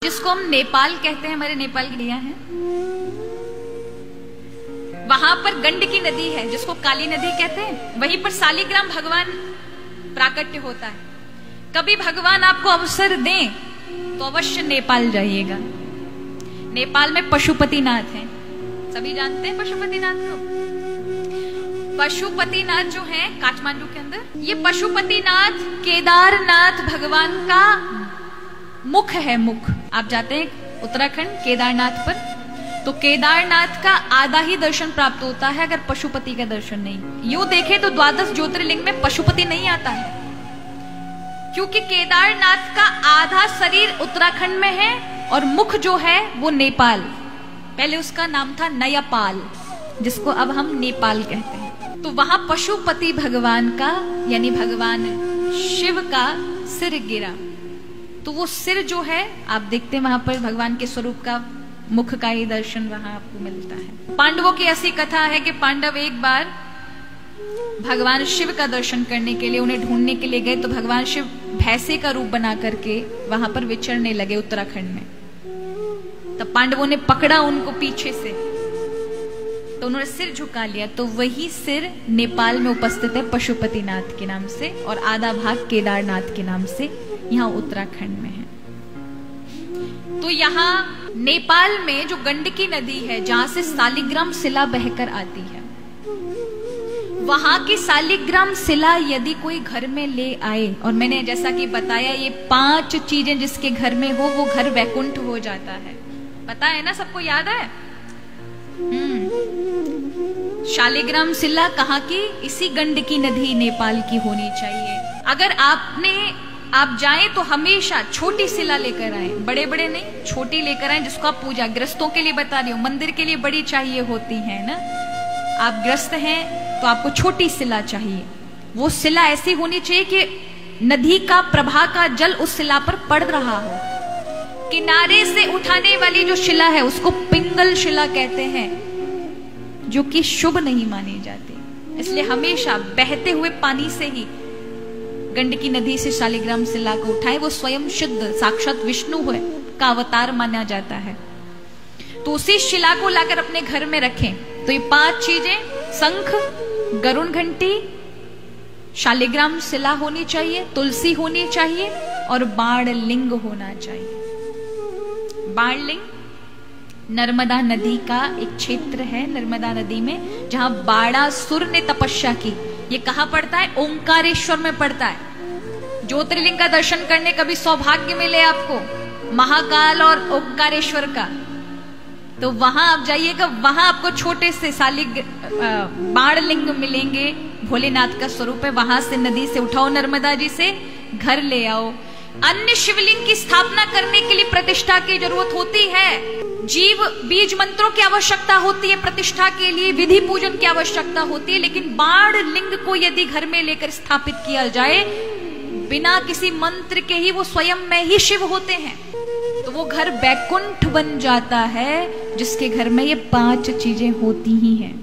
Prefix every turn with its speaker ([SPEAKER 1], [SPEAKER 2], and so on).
[SPEAKER 1] जिसको हम नेपाल कहते हैं, हमारे नेपाल की नदियां हैं, वहां पर गंडकी नदी है जिसको काली नदी कहते हैं। वहीं पर शालिग्राम भगवान प्राकट्य होता है। कभी भगवान आपको अवसर दें तो अवश्य नेपाल जाइएगा। नेपाल में पशुपतिनाथ हैं, सभी जानते हैं पशुपतिनाथ को। पशुपतिनाथ जो है काठमांडू के अंदर, ये पशुपतिनाथ केदारनाथ भगवान का मुख है। मुख, आप जाते हैं उत्तराखंड केदारनाथ पर, तो केदारनाथ का आधा ही दर्शन प्राप्त होता है अगर पशुपति का दर्शन नहीं। यूं देखें तो 12 ज्योतिर्लिंग में पशुपति नहीं आता है, क्योंकि केदारनाथ का आधा शरीर उत्तराखंड में है और मुख जो है वो नेपाल। पहले उसका नाम था नयापाल, जिसको अब हम नेपाल कहते हैं। तो वहां पशुपति भगवान का यानी भगवान शिव का सिर गिरा, तो वो सिर जो है आप देखते हैं वहां पर भगवान के स्वरूप का मुख का ही दर्शन वहां आपको मिलता है। पांडवों की ऐसी कथा है कि पांडव एक बार भगवान शिव का दर्शन करने के लिए, उन्हें ढूंढने के लिए गए, तो भगवान शिव भैंसे का रूप बना करके वहां पर विचरने लगे उत्तराखंड में। तब पांडवों ने पकड़ा उनको पीछे से, तो उन्होंने सिर झुका लिया। तो वही सिर नेपाल में उपस्थित है पशुपतिनाथ के नाम से, और आधा भाग केदारनाथ के नाम से यहाँ उत्तराखंड में है। तो यहाँ नेपाल में जो गंडकी नदी है, जहां से शालिग्राम शिला बहकर आती है, वहां की शालिग्राम शिला यदि कोई घर में ले आए, और मैंने जैसा कि बताया ये 5 चीजें जिसके घर में हो वो घर वैकुंठ हो जाता है। पता है ना, सबको याद है? शालिग्राम शिला कहाँ की? इसी गंडकी नदी नेपाल की होनी चाहिए। अगर आप जाएं तो हमेशा छोटी शिला लेकर आए, बड़े बड़े नहीं, छोटी लेकर आए, जिसको आप पूजा, ग्रस्तों के लिए बता रही हूँ, मंदिर के लिए बड़ी चाहिए होती है ना। आप ग्रस्त हैं तो आपको छोटी शिला चाहिए। वो शिला ऐसी होनी चाहिए कि नदी का प्रवाह का जल उस शिला पर पड़ रहा हो। किनारे से उठाने वाली जो शिला है उसको पिंगल शिला कहते हैं, जो कि शुभ नहीं मानी जाती। इसलिए हमेशा बहते हुए पानी से ही गंडकी नदी से शालिग्राम शिला को उठाए। वो स्वयं शुद्ध साक्षात विष्णु है का अवतार माना जाता है। तो उसी शिला को लाकर अपने घर में रखें। तो ये 5 चीजें, शंख, गरुण घंटी, शालिग्राम शिला होनी चाहिए, तुलसी होनी चाहिए और बाण लिंग होना चाहिए। बाण लिंग नर्मदा नदी का एक क्षेत्र है, नर्मदा नदी में, जहां बाणासुर ने तपस्या की। ये कहां पड़ता है? ओंकारेश्वर में पड़ता है। ज्योतिर्लिंग का दर्शन करने का भी सौभाग्य मिले आपको, महाकाल और ओंकारेश्वर का, तो वहां आप जाइएगा। वहां आपको छोटे से बाण लिंग मिलेंगे, भोलेनाथ का स्वरूप है। वहां से नदी से उठाओ, नर्मदा जी से घर ले आओ। अन्य शिवलिंग की स्थापना करने के लिए प्रतिष्ठा की जरूरत होती है। जीव बीज मंत्रों की आवश्यकता होती है, प्रतिष्ठा के लिए विधि पूजन की आवश्यकता होती है। लेकिन बाण लिंग को यदि घर में लेकर स्थापित किया जाए बिना किसी मंत्र के ही, वो स्वयं में ही शिव होते हैं, तो वो घर बैकुंठ बन जाता है, जिसके घर में ये 5 चीजें होती ही हैं।